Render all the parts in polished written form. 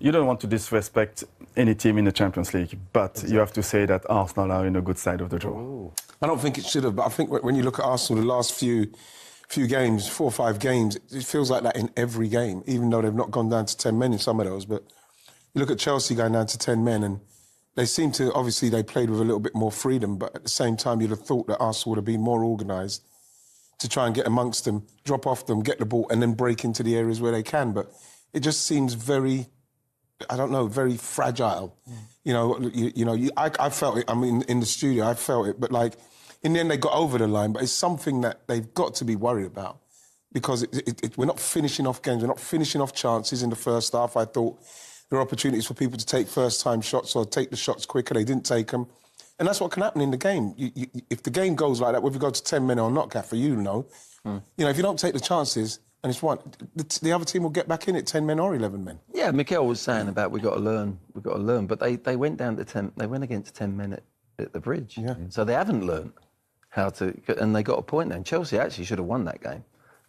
You don't want to disrespect any team in the Champions League, but you have to say that Arsenal are in a good side of the draw. Ooh. I don't think it should have, but I think when you look at Arsenal, the last few games, 4 or 5 games, it feels like that in every game, even though they've not gone down to 10 men in some of those. But you look at Chelsea going down to 10 men, and they seem to, obviously, they played with a little bit more freedom, but at the same time, you'd have thought that Arsenal would have been more organised to try and get amongst them, drop off them, get the ball, and then break into the areas where they can. But it just seems very, I don't know, very fragile. You know, I felt it. I mean, in the studio, I felt it. But like, in the end, they got over the line. But it's something that they've got to be worried about, because we're not finishing off games. We're not finishing off chances in the first half. I thought there were opportunities for people to take first-time shots or take the shots quicker. They didn't take them. And that's what can happen in the game. If the game goes like that, whether you go to 10 men or not, Gaffer, you know. You know, if you don't take the chances, and it's one, the other team will get back in it, 10 men or 11 men. Yeah, Mikel was saying about we've got to learn. But they went down to 10. They went against 10 men at the Bridge. Yeah. So they haven't learned how to, and they got a point there. And Chelsea actually should have won that game.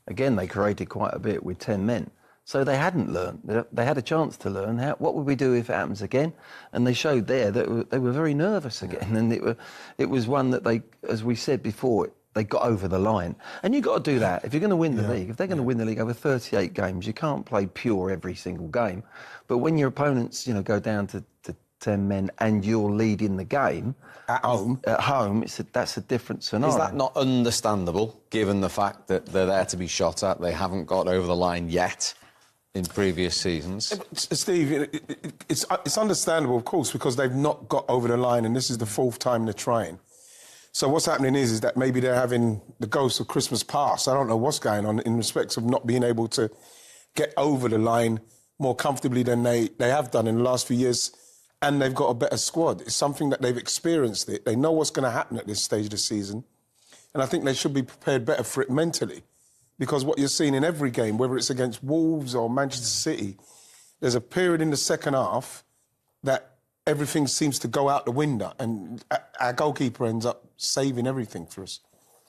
Again, they created quite a bit with 10 men. So they hadn't learned. They had a chance to learn. What would we do if it happens again? And they showed there that they were very nervous again. And it was one that they, as we said before, they got over the line. And you've got to do that. If you're going to win the league, if they're going to win the league over 38 games, you can't play pure every single game. But when your opponents, you know, go down to 10 men and you're leading the game at home, that's a different scenario. Is that not understandable, given the fact that they're there to be shot at? They haven't got over the line yet in previous seasons. Steve, it's understandable, of course, because they've not got over the line, and this is the 4th time they're trying. So what's happening is that maybe they're having the ghost of Christmas past. I don't know what's going on in respect of not being able to get over the line more comfortably than they have done in the last few years, and they've got a better squad. It's something that they've experienced it. They know what's going to happen at this stage of the season, and I think they should be prepared better for it mentally. Because what you're seeing in every game, whether it's against Wolves or Manchester City, there's a period in the second half that everything seems to go out the window, and our goalkeeper ends up saving everything for us.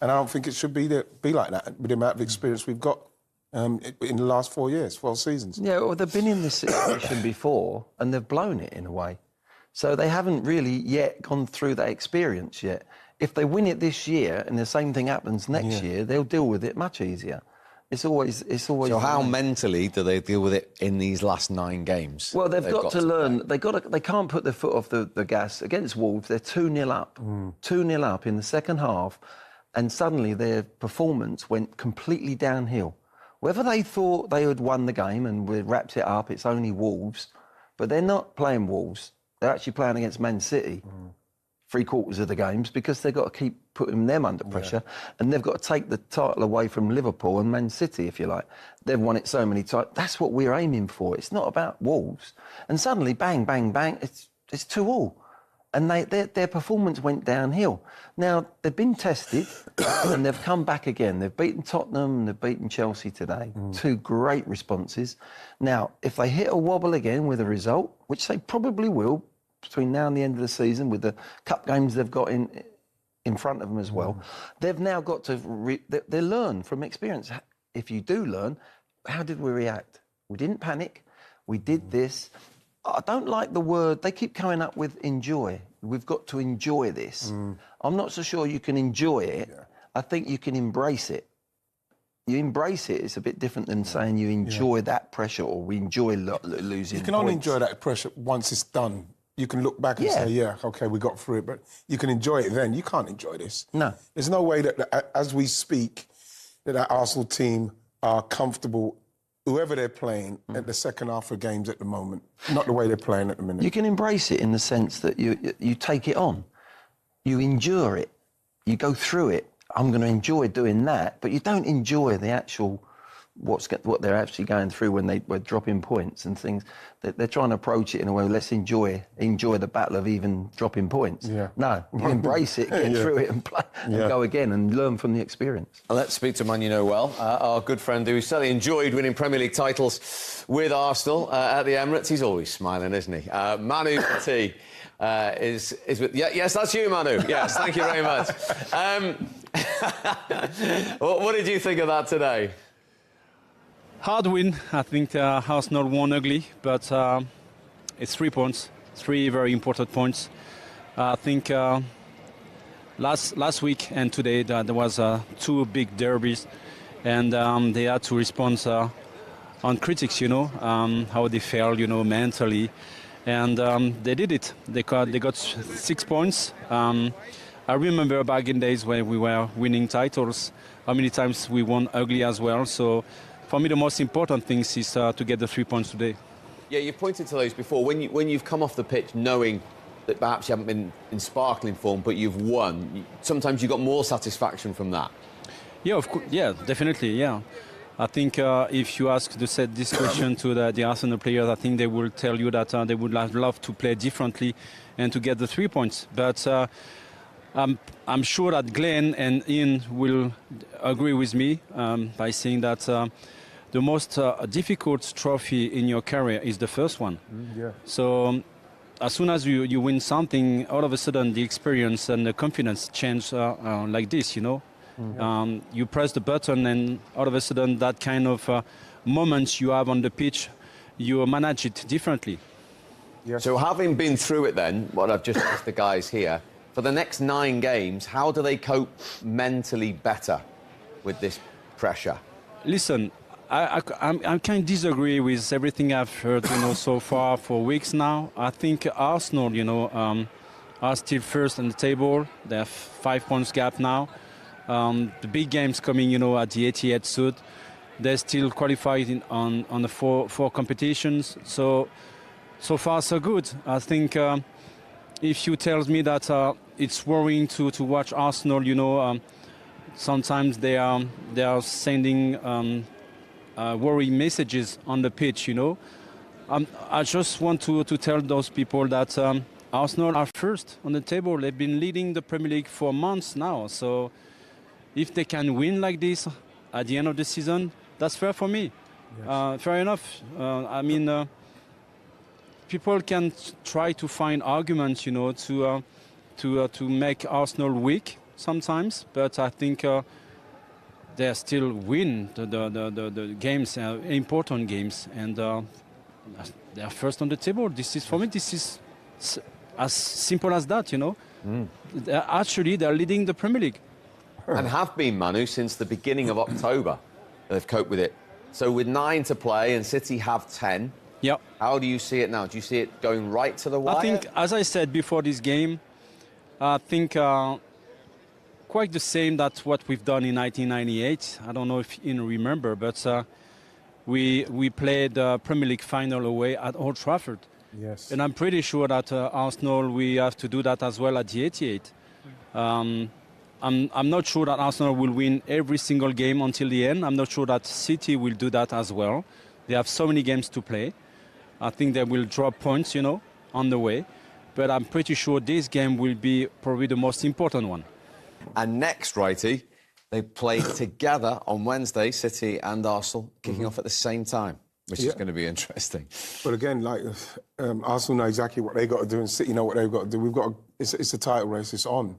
And I don't think it should be like that with the amount of experience we've got in the last 4 seasons. Yeah, well, they've been in this situation before, and they've blown it in a way. So they haven't really yet gone through that experience yet. If they win it this year and the same thing happens next year, they'll deal with it much easier. It's always. So how mentally do they deal with it in these last 9 games? Well, they've got to learn. They can't put their foot off the gas against Wolves. They're 2-0 up, 2-0 up in the second half, and suddenly their performance went completely downhill. Whether they thought they had won the game and we wrapped it up, it's only Wolves, but they're not playing Wolves. They're actually playing against Man City. 3/4 of the games, because they've got to keep putting them under pressure, and they've got to take the title away from Liverpool and Man City, if you like. They've won it so many times. That's what we're aiming for. It's not about Wolves. And suddenly, bang, bang, bang, it's 2-2. And their performance went downhill. Now, they've been tested, and they've come back again. They've beaten Tottenham and they've beaten Chelsea today. 2 great responses. Now, if they hit a wobble again with a result, which they probably will, between now and the end of the season, with the cup games they've got in front of them as well, they've now got to they learn from experience. If you do learn, how did we react? We didn't panic. We did this. I don't like the word. They keep coming up with enjoy. We've got to enjoy this. I'm not so sure you can enjoy it. I think you can embrace it. You embrace it. It's a bit different than saying you enjoy that pressure, or we enjoy losing. You can only enjoy that pressure once it's done. You can look back and say, OK, we got through it, but you can enjoy it then. You can't enjoy this. No. There's no way that as we speak, that Arsenal team are comfortable, whoever they're playing, at the second half of games at the moment. Not the way they're playing at the minute. You can embrace it in the sense that you take it on. You endure it. You go through it. I'm going to enjoy doing that, but you don't enjoy the actual what they're actually going through when we're dropping points and things. They're trying to approach it in a way, let's enjoy the battle of even dropping points. No, you embrace it, get through it and play and go again and learn from the experience. And let's speak to a man you know well, our good friend who certainly enjoyed winning Premier League titles with Arsenal at the Emirates. He's always smiling, isn't he? Manu T is with... yes, that's you, Manu. Yes, thank you very much. What did you think of that today? Hard win. I think Arsenal won ugly, but it's 3 points, 3 very important points. I think last week and today there was 2 big derbies, and they had to respond on critics, how they failed, mentally, and they did it. They got 6 points. I remember back in days when we were winning titles, how many times we won ugly as well. So for me, the most important thing is to get the 3 points today. Yeah, you've pointed to those before. When you've come off the pitch knowing that perhaps you haven't been in sparkling form, but you've won, sometimes you got more satisfaction from that. Yeah, of course. Yeah, definitely. Yeah, I think if you ask this question to the Arsenal players, I think they will tell you that they would love to play differently and to get the 3 points. But I'm sure that Glenn and Ian will agree with me by saying that the most difficult trophy in your career is the first one. Yeah. So as soon as you win something, all of a sudden the experience and the confidence change like this, You press the button and all of a sudden that kind of moments you have on the pitch, you manage it differently. Yes. So having been through it then, what I've just asked the guys here, for the next 9 games, how do they cope mentally better with this pressure? Listen, I kind of disagree with everything I've heard, so far for weeks now. I think Arsenal, are still first on the table. They have 5 points gap now. The big games coming, at the Etihad soon. They're still qualified on the four competitions. So far so good. I think if you tell me that it's worrying to watch Arsenal, sometimes they are sending worrying messages on the pitch, I just want to tell those people that Arsenal are first on the table. They've been leading the Premier League for months now. So if they can win like this at the end of the season, that's fair for me. Yes. Fair enough. People can try to find arguments, to make Arsenal weak sometimes, but I think they still win the games, important games, and they are first on the table. This is, for me, this is as simple as that, Actually, they're leading the Premier League. And have been, Manu, since the beginning of October. They've coped with it. So with 9 to play and City have 10, yeah. How do you see it now? Do you see it going right to the wire? I think, as I said before this game, I think quite the same that's what we've done in 1998. I don't know if you remember, but we played the Premier League final away at Old Trafford. Yes. And I'm pretty sure that Arsenal, we have to do that as well at the Etihad. I'm not sure that Arsenal will win every single game until the end. I'm not sure that City will do that as well. They have so many games to play. I think they will drop points, on the way. But I'm pretty sure this game will be probably the most important one. And next, Wrighty, they play together on Wednesday, City and Arsenal, kicking off at the same time, which is going to be interesting. But again, Arsenal know exactly what they got to do, and City know what they've got to do. It's a title race. It's on.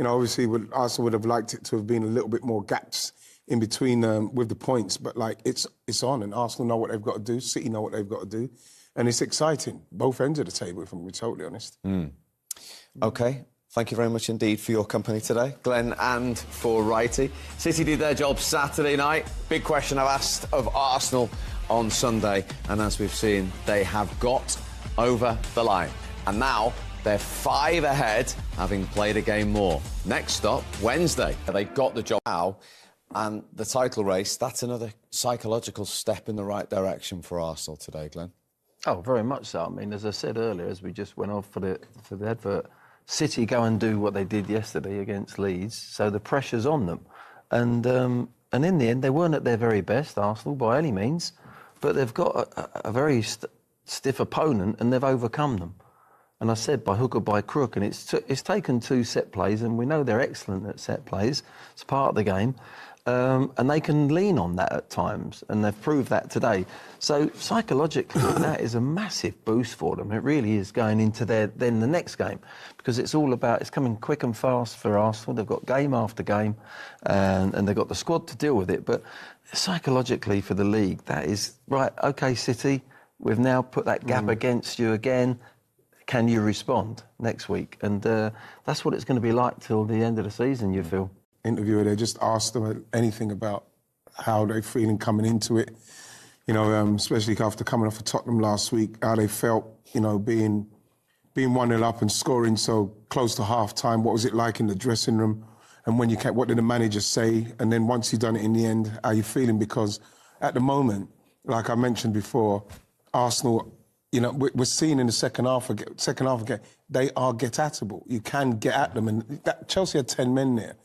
Obviously, Arsenal would have liked it to have been a little bit more gaps in between with the points, but it's on, and Arsenal know what they've got to do. City know what they've got to do, and it's exciting. Both ends of the table, if I'm being totally honest. OK. Thank you very much indeed for your company today, Glenn, and for Wrighty. City did their job Saturday night. Big question I've asked of Arsenal on Sunday, and as we've seen, they have got over the line. And now they're 5 ahead, having played a game more. Next stop, Wednesday. They've got the job now, and the title race, that's another psychological step in the right direction for Arsenal today, Glenn. Oh, very much so. I mean, as I said earlier, as we just went off for the advert, City go and do what they did yesterday against Leeds, so the pressure's on them. And in the end, they weren't at their very best, Arsenal, by any means, but they've got a very stiff opponent, and they've overcome them. And I said by hook or by crook, and it's taken 2 set plays, and we know they're excellent at set plays. It's part of the game. And they can lean on that at times, and they've proved that today. So psychologically, that is a massive boost for them. It really is going into the next game, because it's all about, it's coming quick and fast for Arsenal. They've got game after game, and they've got the squad to deal with it. But psychologically for the league, that is, right, OK, City, We've now put that gap against you again. Can you respond next week? And that's what it's going to be like till the end of the season, you feel. Interviewer, they just asked them anything about how they're feeling coming into it. You know, especially after coming off of Tottenham last week, how they felt, you know, being 1-0 up and scoring so close to half-time. What was it like in the dressing room? And when what did the manager say? And then once you've done it in the end, how are you feeling? Because at the moment, like I mentioned before, Arsenal, you know, we're seeing in the second half again, they are get-atable. You can get at them. And Chelsea had 10 men there.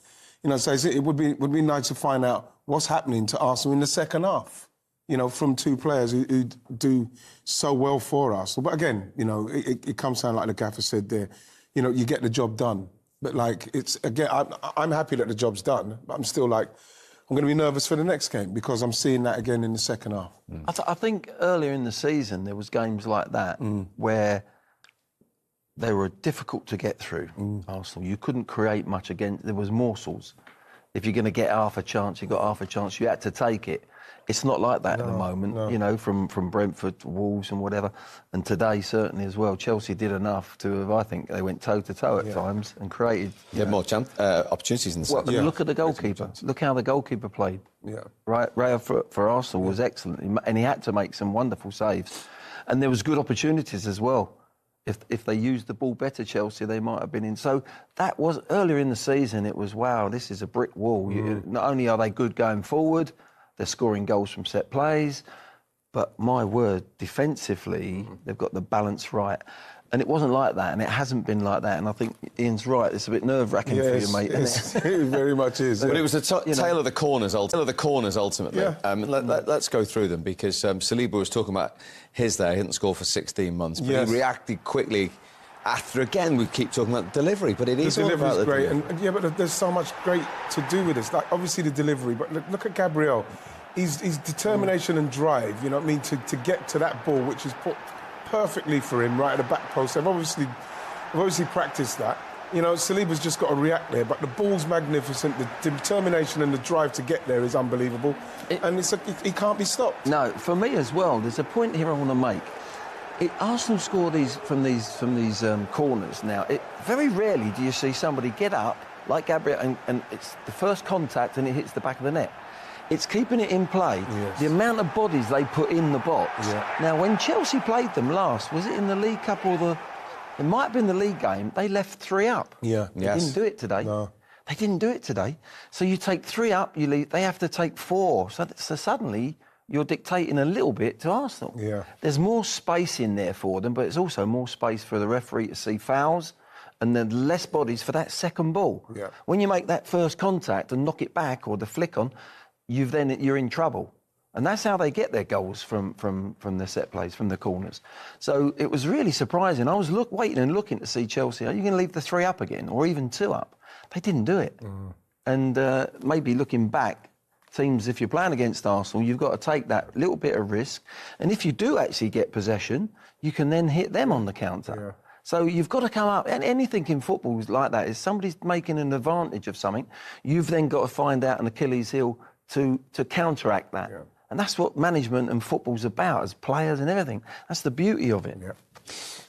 You know, so it would be nice to find out what's happening to Arsenal in the second half, you know, from two players who do so well for Arsenal. But again, you know, it comes down like the gaffer said there, you know, you get the job done. But like, it's, again, I'm happy that the job's done, but I'm still like, I'm going to be nervous for the next game because I'm seeing that again in the second half. I think earlier in the season there was games like that where they were difficult to get through, Arsenal. You couldn't create much against... There was morsels. If you're going to get half a chance, you got half a chance. You had to take it. It's not like that at the moment, you know, from Brentford to Wolves and whatever. And today, certainly as well, Chelsea did enough to have, I think, they went toe-to-toe at times and created... You had more opportunities in the second. Look at the goalkeeper. Look how the goalkeeper played. Yeah. Right for Arsenal was excellent. And he had to make some wonderful saves. And there was good opportunities as well. If they used the ball better, Chelsea, they might have been in. So that was, earlier in the season, it was, wow, this is a brick wall. Not only are they good going forward, they're scoring goals from set plays, but my word, defensively, they've got the balance right. And it wasn't like that, and it hasn't been like that. And I think Ian's right, it's a bit nerve-wracking for you, mate, isn't it? It very much is. But it was the tale of the corners, ultimately. Yeah. Let's go through them, because Saliba was talking about his there. He hadn't scored for 16 months, but he reacted quickly after, again, we keep talking about delivery, but it is all about the great. delivery. And, but there's so much great to do with this. Like, obviously, the delivery, but look at Gabriel. His determination and drive, you know what I mean, to get to that ball, which is put perfectly for him, right at the back post. They've obviously practiced that. You know, Saliba's just got to react there, but the ball's magnificent. The determination and the drive to get there is unbelievable, and he can't be stopped. No, for me as well. There's a point here I want to make. Arsenal score from these corners now. Very rarely do you see somebody get up like Gabriel, and it's the first contact and it hits the back of the net. It's keeping it in play. Yes. The amount of bodies they put in the box. Yeah. Now, when Chelsea played them last, was it in the League Cup or it might have been the league game, they left 3 up. Yeah. They didn't do it today. No. They didn't do it today. So you take 3 up, you leave, they have to take 4. So suddenly you're dictating a little bit to Arsenal. Yeah. There's more space in there for them, but it's also more space for the referee to see fouls, and then less bodies for that second ball. Yeah. When you make that first contact and knock it back or the flick on, you're in trouble. And that's how they get their goals from the set plays, from the corners. So it was really surprising. I was waiting and looking to see Chelsea. Are you going to leave the 3 up again, or even 2 up? They didn't do it. And maybe looking back, teams, if you're playing against Arsenal, you've got to take that little bit of risk. And if you do actually get possession, you can then hit them on the counter. Yeah. So you've got to come up, and anything in football is like that. Is somebody's making an advantage of something, you've then got to find out an Achilles heel to counteract that. Yeah. And that's what management and football's about, as players and everything. That's the beauty of it. Yeah.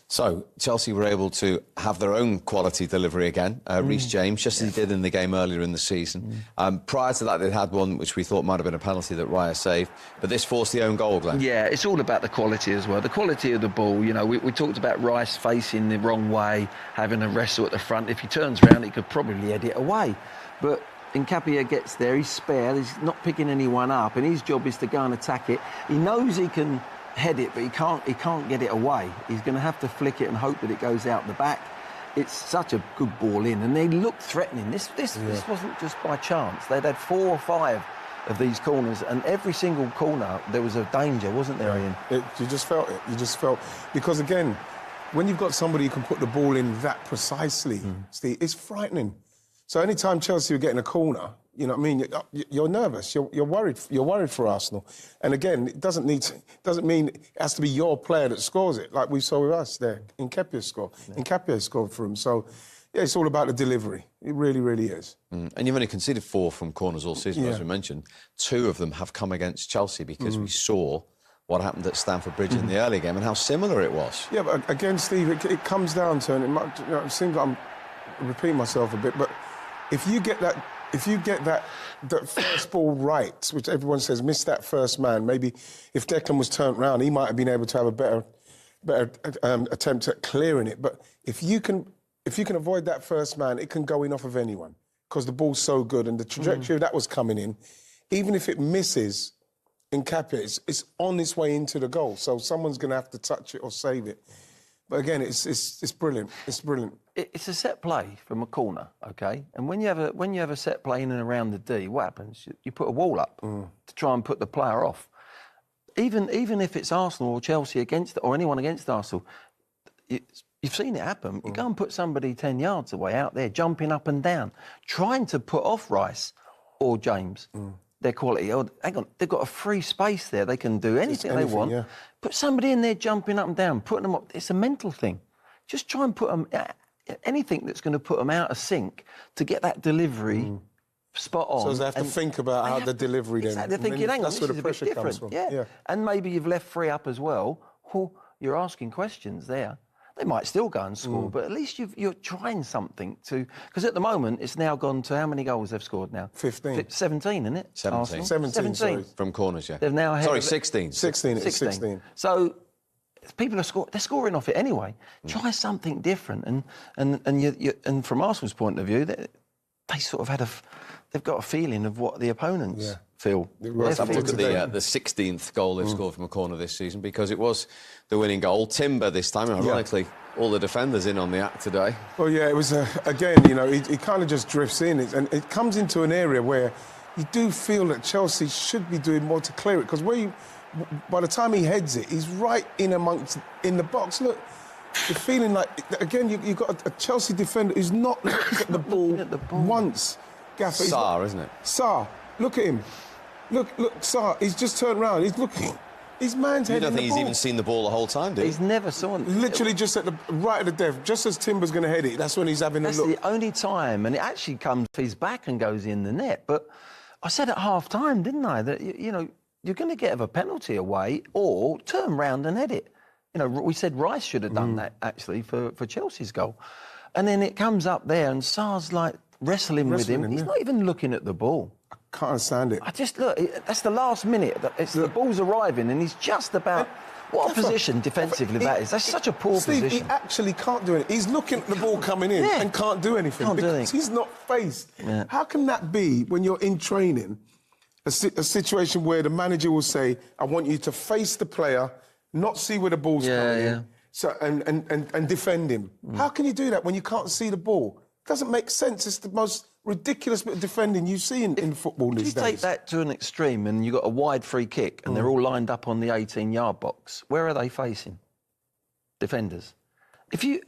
So, Chelsea were able to have their own quality delivery again. Reece James, just as he did in the game earlier in the season. Prior to that, they'd had one which we thought might have been a penalty that Raya saved, but this forced the own goal, Glenn. Yeah, it's all about the quality as well. The quality of the ball. You know, we talked about Rice facing the wrong way, having a wrestle at the front. If he turns around, he could probably head it away. But Nkapia gets there, he's spare, he's not picking anyone up, and his job is to go and attack it. He knows he can head it, but he can't get it away. He's going to have to flick it and hope that it goes out the back. It's such a good ball in, and they looked threatening. This wasn't just by chance. They'd had 4 or 5 of these corners, and every single corner there was a danger, wasn't there, Ian? You just felt it. You just felt, because again, when you've got somebody who can put the ball in that precisely, Steve, it's frightening. So anytime Chelsea were getting a corner, you know what I mean, you're nervous, you're worried for Arsenal. And again, it doesn't mean it has to be your player that scores it, like we saw with us there. Nkapia scored for him. So yeah, it's all about the delivery. It really, really is. And you've only conceded 4 from corners all season, as we mentioned. 2 of them have come against Chelsea, because we saw what happened at Stamford Bridge in the early game and how similar it was. Yeah, but again, Steve, it comes down to, and it seems like I'm repeating myself a bit, but if you get that first ball right, which everyone says missed that first man, maybe if Declan was turned round, he might have been able to have a better attempt at clearing it. But if you can avoid that first man, it can go in off of anyone because the ball's so good and the trajectory that was coming in, even if it misses in Capia, it's on its way into the goal. So someone's going to have to touch it or save it. But again, it's brilliant. It's brilliant. It's a set play from a corner, okay? And when you have a set play in and around the D, what happens? You put a wall up to try and put the player off. Even if it's Arsenal or Chelsea against or anyone against Arsenal, you've seen it happen. You go and put somebody 10 yards away out there, jumping up and down, trying to put off Rice or James. Their quality. Oh, hang on, they've got a free space there. They can do anything they want. Yeah. Put somebody in there jumping up and down, putting them up. It's a mental thing. Just try and put them, anything that's going to put them out of sync to get that delivery spot on. So they have to think about how the delivery then. Exactly. They're thinking, hang on, that's this where is the a bit pressure comes different. from. Yeah. And maybe you've left free up as well. Well, you're asking questions there. They might still go and score, but at least you're trying something to... Because at the moment, it's now gone to how many goals they've scored now? 15. 17, isn't it? 17. 17, sorry. From corners, yeah. They've now... Sorry, 16. 16, it's 16. So people are they're scoring off it anyway. Try something different. And from Arsenal's point of view, they sort of had they've got a feeling of what the opponents feel. Let's have a look at the 16th goal they've scored from a corner this season because it was the winning goal. Timber this time, ironically, all the defenders in on the act today. Well, yeah, it was, again, you know, he kind of just drifts in. And it comes into an area where you do feel that Chelsea should be doing more to clear it because by the time he heads it, he's right in the box. Look, you're feeling like, again, you've got a Chelsea defender who's not looked at the ball once. Gaffer, Sarr, isn't it? Sarr, look at him. Look, Sarr, he's just turned round. He's looking. His man's heading the ball. You don't think he's even seen the ball the whole time, do you? He's never saw it. Literally just at the right of the depth, just as Timber's going to head it, that's when he's having a look. That's the only time, and it actually comes off his back and goes in the net. But I said at half-time, didn't I, that, you know, you're going to get a penalty away or turn round and head it. You know, we said Rice should have done that, actually, for Chelsea's goal. And then it comes up there and Sarr's, like, wrestling with him. He's not even looking at the ball. I can't understand it. I just, look, that's the last minute. The ball's arriving and he's just about... What a position defensively that is. That's such a poor position. He actually can't do it. He's looking at the ball coming in and can't do anything because he's not faced. Yeah. How can that be when you're in training, a situation where the manager will say, I want you to face the player, not see where the ball's coming in, so, and defend him. How can you do that when you can't see the ball? It doesn't make sense. It's the most ridiculous bit of defending you see in football these days. If you take that to an extreme and you've got a wide free kick and they're all lined up on the 18-yard box, where are they facing? Defenders.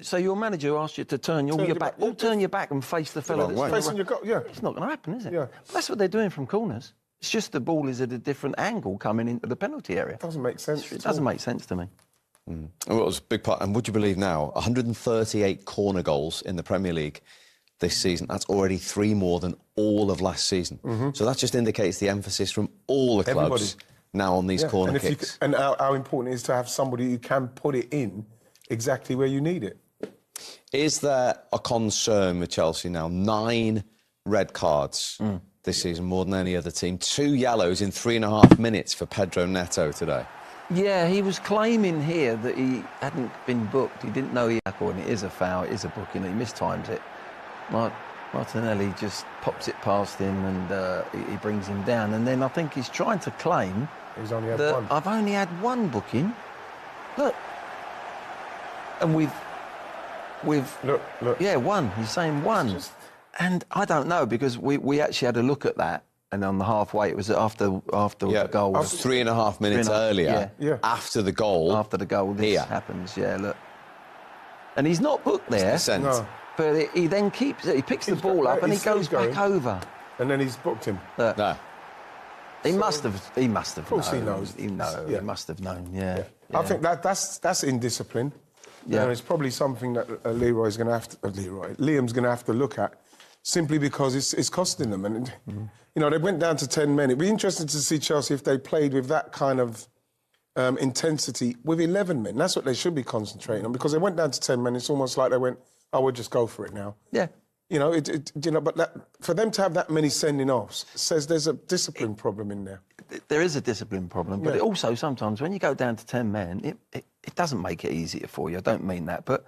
So your manager asks you to turn your back, turn your back and face the fella that's facing your goal, It's not going to happen, is it? Yeah. But that's what they're doing from corners. It's just the ball is at a different angle coming into the penalty area. It doesn't make sense. It doesn't make sense to me. Well, it was a big part. And would you believe now, 138 corner goals in the Premier League this season. That's already 3 more than all of last season. So that just indicates the emphasis from all the clubs now on these corner kicks. And how important it is to have somebody who can put it in exactly where you need it. Is there a concern with Chelsea now? 9 red cards this season, more than any other team. 2 yellows in 3.5 minutes for Pedro Neto today. Yeah, he was claiming here that he hadn't been booked. He didn't know he had, and it is a foul, it is a booking, he mistimes it. Martinelli just pops it past him and he brings him down. And then I think he's trying to claim he's only had that one. I've only had 1 booking. Look. And we've look. Yeah, 1. He's saying 1. And I don't know, because we actually had a look at that. And on the halfway, it was after the goal. Was 3.5 minutes earlier, after the goal. After the goal, this happens, look. And he's not booked there. No. But he then picks the ball up and he goes back over. And then he's booked him. No. He must have known. Of course he knows. He must have known, yeah. I think that's indiscipline. Yeah. And it's probably something that Liam's going to have to look at, simply because it's costing them. And, you know, they went down to 10 men. It'd be interesting to see Chelsea if they played with that kind of intensity with 11 men. That's what they should be concentrating on, because they went down to 10 men. It's almost like they went, oh, we'll just go for it now. Yeah. You know, but for them to have that many sending offs says there's a discipline problem in there. There is a discipline problem, but it also sometimes when you go down to 10 men, it doesn't make it easier for you. I don't mean that, but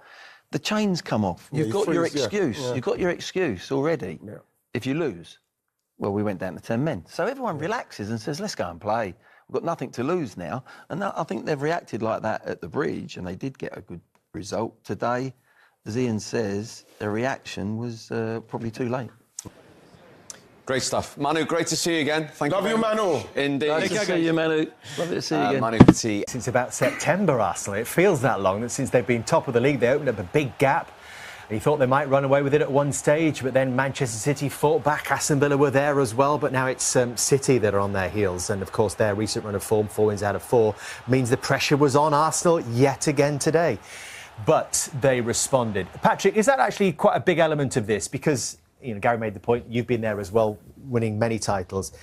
the chains come off. You've got your excuse. You've got your excuse already. Yeah. If you lose, well, we went down to 10 men. So everyone relaxes and says, let's go and play. We've got nothing to lose now. And I think they've reacted like that at the Bridge, and they did get a good result. Today, as Ian says, their reaction was probably too late. Great stuff. Manu, great to see you again. Thank you, Manu. Indeed. Nice to see you, Manu. Lovely to see you again. Manu Petit. Since about September, Arsenal. It feels that long, that since they've been top of the league, they opened up a big gap. He thought they might run away with it at one stage, but then Manchester City fought back. Aston Villa were there as well, but now it's City that are on their heels. And, of course, their recent run of form, 4 wins out of 4, means the pressure was on Arsenal yet again today. But they responded. Patrick, is that actually quite a big element of this? Because, you know, Gary made the point, you've been there as well, winning many titles.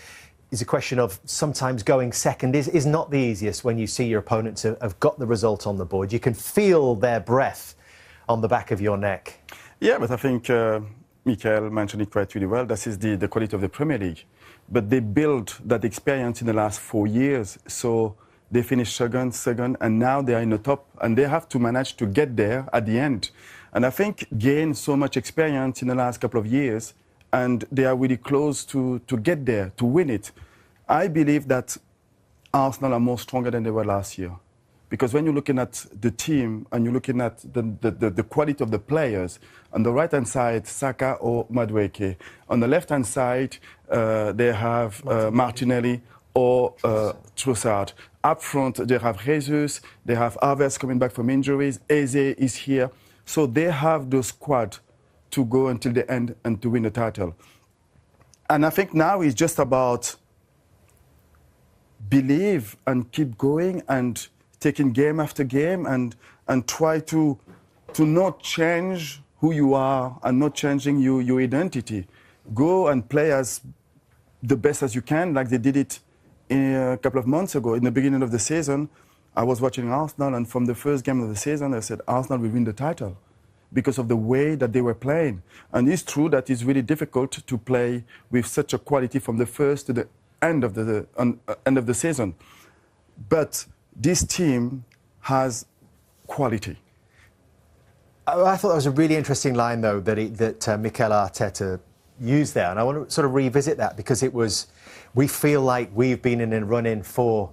It's a question of sometimes going second is not the easiest when you see your opponents have got the result on the board. You can feel their breath on the back of your neck. Yeah, but I think Michael mentioned it quite really well. This is the quality of the Premier League. But they built that experience in the last 4 years. So they finished second, and now they are in the top. And they have to manage to get there at the end. And I think gained so much experience in the last couple of years, and they are really close to get there, to win it. I believe that Arsenal are more stronger than they were last year. Because when you're looking at the team and you're looking at the quality of the players, on the right-hand side, Saka or Madueke. On the left-hand side, they have Martinelli or Trossard. Up front, they have Jesus, they have Havertz coming back from injuries, Eze is here. So they have the squad to go until the end and to win the title. And I think now it's just about believe and keep going and taking game after game and try to not change who you are and not changing your identity. Go and play as the best as you can, like they did it a couple of months ago. In the beginning of the season, I was watching Arsenal, and from the first game of the season, I said, Arsenal will win the title because of the way that they were playing. And it's true that it's really difficult to play with such a quality from the first to the end of the season. But this team has quality. I thought that was a really interesting line, though, that Mikel Arteta used there. And I want to sort of revisit that because it was, we feel like we've been in a run-in for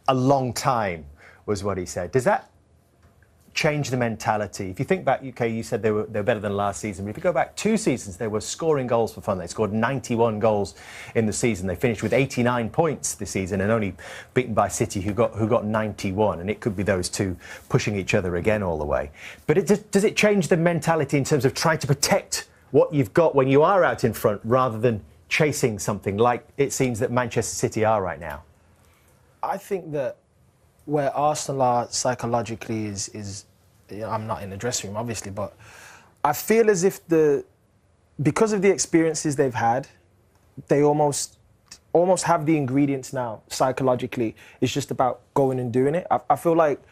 a long time, was what he said. Does that change the mentality? If you think back, UK, you said they were better than last season. But if you go back 2 seasons, they were scoring goals for fun. They scored 91 goals in the season. They finished with 89 points this season and only beaten by City, who got 91. And it could be those two pushing each other again all the way. But does it change the mentality in terms of trying to protect what you've got when you are out in front rather than chasing something like it seems that Manchester City are right now? I think that where Arsenal are psychologically is you know, I'm not in the dressing room, obviously, but I feel as if because of the experiences they've had, they almost have the ingredients now psychologically. It's just about going and doing it. I feel like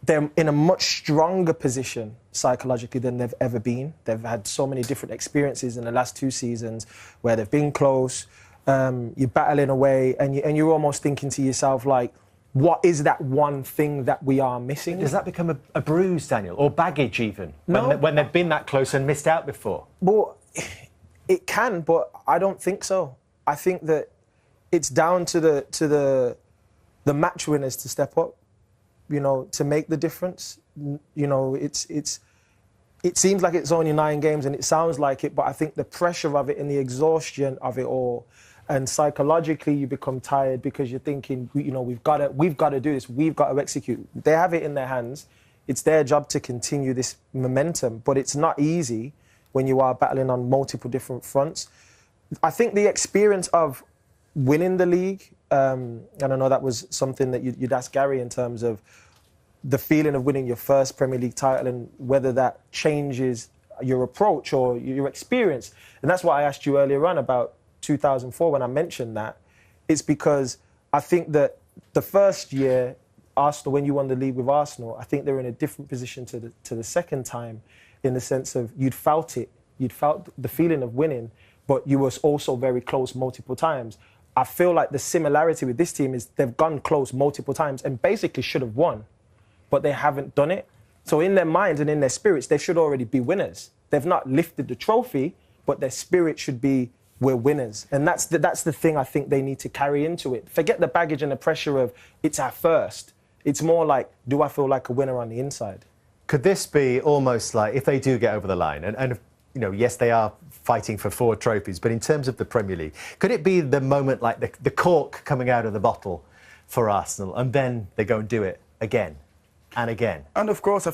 they're in a much stronger position psychologically than they've ever been. They've had so many different experiences in the last 2 seasons where they've been close, you're battling away, and you're almost thinking to yourself, like, what is that one thing that we are missing? Does that become a bruise, Daniel, or baggage even, no. when they've been that close and missed out before? Well, it can, but I don't think so. I think that it's down to the match winners to step up, you know, to make the difference. You know, it seems like it's only 9 games and it sounds like it, but I think the pressure of it and the exhaustion of it all, and psychologically you become tired because you're thinking, you know, we've got to do this, we've got to execute. They have it in their hands. It's their job to continue this momentum, but it's not easy when you are battling on multiple different fronts. I think the experience of winning the league, and I know that was something that you'd ask Gary in terms of the feeling of winning your first Premier League title and whether that changes your approach or your experience. And that's why I asked you earlier on about 2004 when I mentioned that. It's because I think that the first year, Arsenal, when you won the league with Arsenal, I think they're in a different position to the second time, in the sense of you'd felt it. You'd felt the feeling of winning, but you were also very close multiple times. I feel like the similarity with this team is they've gone close multiple times and basically should have won, but they haven't done it. So in their minds and in their spirits, they should already be winners. They've not lifted the trophy, but their spirit should be, we're winners. And that's the thing I think they need to carry into it. Forget the baggage and the pressure of it's our first. It's more like, do I feel like a winner on the inside? Could this be almost like, if they do get over the line, and you know, yes, they are fighting for 4 trophies, but in terms of the Premier League, could it be the moment like the cork coming out of the bottle for Arsenal, and then they go and do it again and again? And of course, I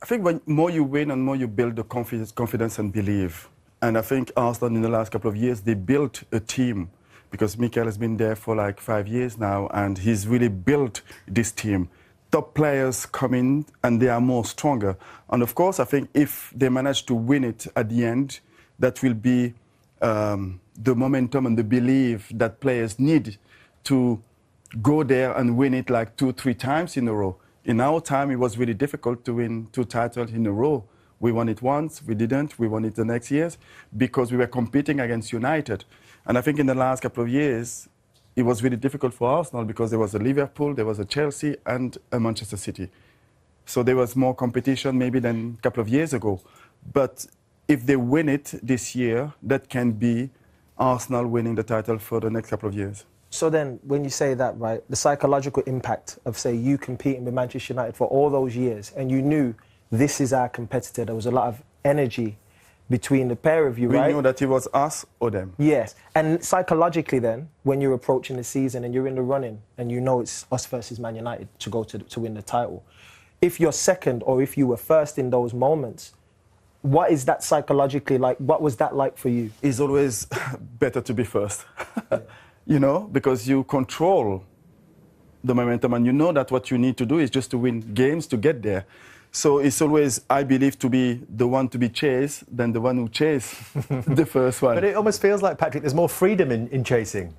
think when more you win and more you build the confidence and belief. And I think Arsenal in the last couple of years, they built a team, because Mikel has been there for like 5 years now, and he's really built this team. Top players come in and they are more stronger. And of course, I think if they manage to win it at the end, that will be the momentum and the belief that players need to go there and win it like 2-3 times in a row. In our time, it was really difficult to win 2 titles in a row. We won it once, we didn't, we won it the next years because we were competing against United. And I think in the last couple of years, it was really difficult for Arsenal because there was a Liverpool, there was a Chelsea and a Manchester City. So there was more competition maybe than a couple of years ago. But if they win it this year, that can be Arsenal winning the title for the next couple of years. So then, when you say that, right, the psychological impact of, say, you competing with Manchester United for all those years, and you knew this is our competitor, there was a lot of energy between the pair of you, right? We knew that it was us or them. Yes. And psychologically then, when you're approaching the season and you're in the running and you know it's us versus Man United to go to win the title, if you're second or if you were first in those moments, what is that psychologically like? What was that like for you? It's always better to be first, you know, because you control the momentum and you know that what you need to do is just to win games to get there. So it's always, I believe, to be the one to be chased than the one who chased the first one. But it almost feels like, Patrick, there's more freedom in chasing.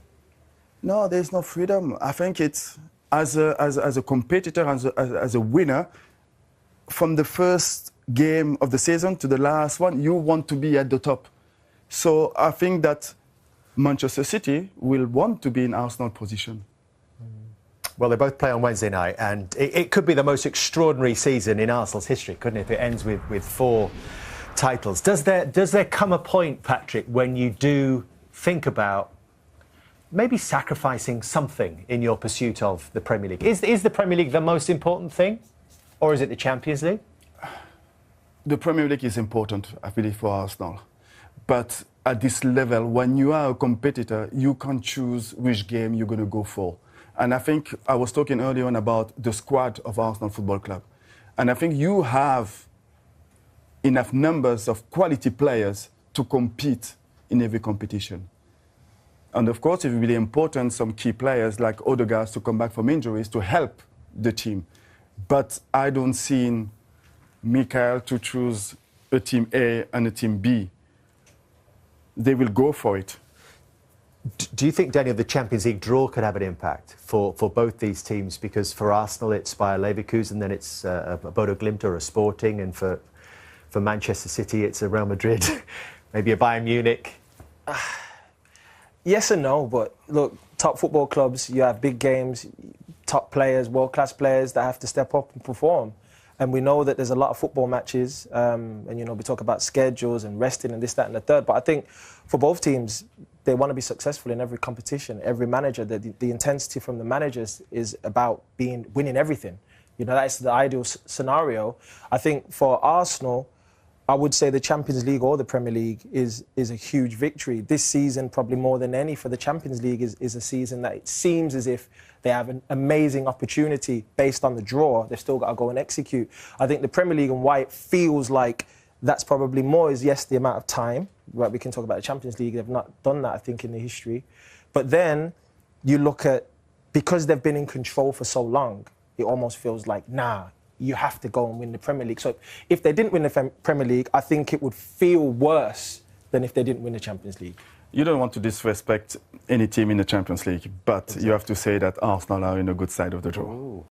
No, there's no freedom. I think it's, as a competitor, as a winner, from the first game of the season to the last one, you want to be at the top. So I think that Manchester City will want to be in Arsenal position. Well, they both play on Wednesday night, and it could be the most extraordinary season in Arsenal's history, couldn't it, if it ends with 4 titles. Does there come a point, Patrick, when you do think about maybe sacrificing something in your pursuit of the Premier League? Is the Premier League the most important thing, or is it the Champions League? The Premier League is important, I believe, for Arsenal. But at this level, when you are a competitor, you can't choose which game you're going to go for. And I think I was talking earlier on about the squad of Arsenal Football Club. And I think you have enough numbers of quality players to compete in every competition. And of course, it's really important, some key players like Odegaard to come back from injuries to help the team. But I don't see Mikel to choose a team A and a team B. They will go for it. Do you think, Daniel, the Champions League draw could have an impact for both these teams? Because for Arsenal, it's Bayer Leverkusen, then it's a Bodo Glimt or a Sporting, and for Manchester City, it's a Real Madrid, maybe a Bayern Munich. Yes and no, but look, top football clubs, you have big games, top players, world-class players that have to step up and perform. And we know that there's a lot of football matches, and, you know, we talk about schedules and resting and this, that, and the third. But I think for both teams, they want to be successful in every competition. Every manager, the intensity from the managers is about winning everything. You know, that's the ideal scenario. I think for Arsenal, I would say the Champions League or the Premier League is a huge victory. This season, probably more than any for the Champions League, is a season that it seems as if they have an amazing opportunity based on the draw. They've still got to go and execute. I think the Premier League and why it feels like that's probably more is, yes, the amount of time. Right, we can talk about the Champions League. They've not done that, I think, in the history. But then you look at, because they've been in control for so long, it almost feels like, nah, you have to go and win the Premier League. So if they didn't win the Premier League, I think it would feel worse than if they didn't win the Champions League. You don't want to disrespect any team in the Champions League, but you have to say that Arsenal are in a good side of the draw. Ooh.